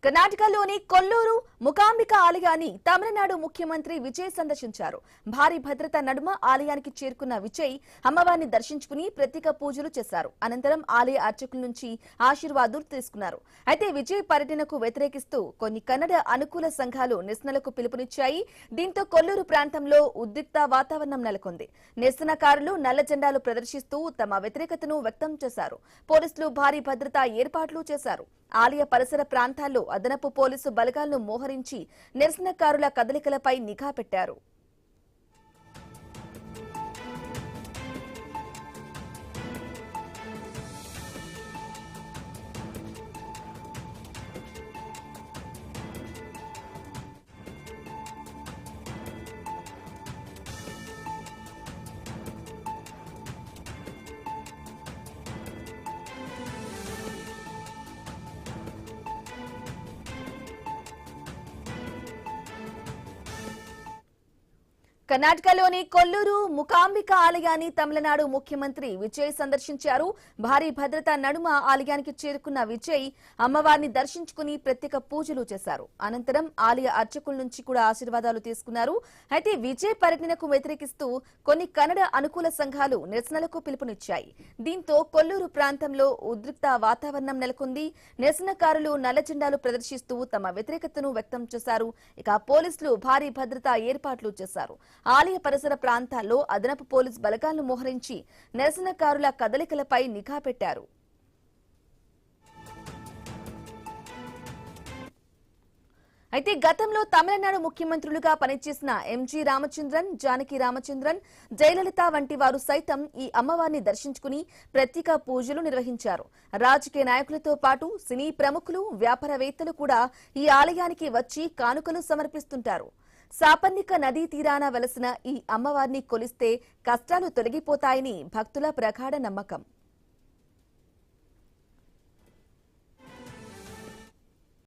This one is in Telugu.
కర్ణాటకలోని కొల్లూరు మూకాంబిక ఆలయాన్ని తమిళనాడు ముఖ్యమంత్రి విజయ్ సందర్శించారు. భారీ భద్రత నడుమ ఆలయానికి చేరుకున్న విజయ్ అమ్మవారిని దర్శించుకుని ప్రత్యేక పూజలు చేశారు. అనంతరం ఆలయ అర్చకుల నుంచి ఆశీర్వాదాలు తీసుకున్నారు. అయితే విజయ్ పర్యటనకు వ్యతిరేకిస్తూ కొన్ని కన్నడ అనుకూల సంఘాలు నిరసనలకు పిలుపునిచ్చాయి. దీంతో కొల్లూరు ప్రాంతంలో ఉద్రిక్త వాతావరణం నెలకొంది. నిరసనకారులు నల్ల జెండాలు ప్రదర్శిస్తూ తమ వ్యతిరేకతను వ్యక్తం చేశారు. పోలీసులు భారీ భద్రతా ఏర్పాట్లు చేశారు. ఆలయ పరిసర ప్రాంతాల్లో అదనపు పోలీసు బలగాలను మోహరించి నిరసనకారుల కదలికలపై నిఘా పెట్టారు. కర్ణాటకలోని కొల్లూరు మూకాంబిక ఆలయాన్ని తమిళనాడు ముఖ్యమంత్రి విజయ్ సందర్శించారు. భారీ భద్రతా నడుమ ఆలయానికి చేరుకున్న విజయ్ అమ్మవారిని దర్శించుకుని ప్రత్యేక పూజలు చేశారు. అనంతరం ఆలయ అర్చకుల నుంచి కూడా ఆశీర్వాదాలు తీసుకున్నారు. అయితే విజయ్ పర్యటనకు వ్యతిరేకిస్తూ కొన్ని కన్నడ అనుకూల సంఘాలు నిరసనలకు పిలుపునిచ్చాయి. దీంతో కొల్లూరు ప్రాంతంలో ఉద్రిక్త వాతావరణం నెలకొంది. నిరసనకారులు నల్ల జెండాలు ప్రదర్శిస్తూ తమ వ్యతిరేకతను వ్యక్తం చేశారు. ఇక పోలీసులు భారీ భద్రతా ఏర్పాట్లు చేశారు. ఆలయ పరిసర ప్రాంతాల్లో అదనపు పోలీసు బలగాలను మోహరించి నిరసనకారుల కదలికలపై నిఘా పెట్టారు. అయితే గతంలో తమిళనాడు ముఖ్యమంత్రులుగా పనిచేసిన ఎంజీ రామచంద్రన్, జానకి రామచంద్రన్, జయలలిత వంటి వారు సైతం ఈ అమ్మవారిని దర్శించుకుని ప్రత్యేక పూజలు నిర్వహించారు. రాజకీయ నాయకులతో పాటు సినీ ప్రముఖులు, వ్యాపారవేత్తలు కూడా ఈ ఆలయానికి వచ్చి కానుకలు సమర్పిస్తుంటారు. సాపర్ణిక నదీ తీరాన వెలసిన ఈ అమ్మవారిని కొలిస్తే కష్టాలు తొలగిపోతాయని భక్తుల ప్రగాఢ నమ్మకం.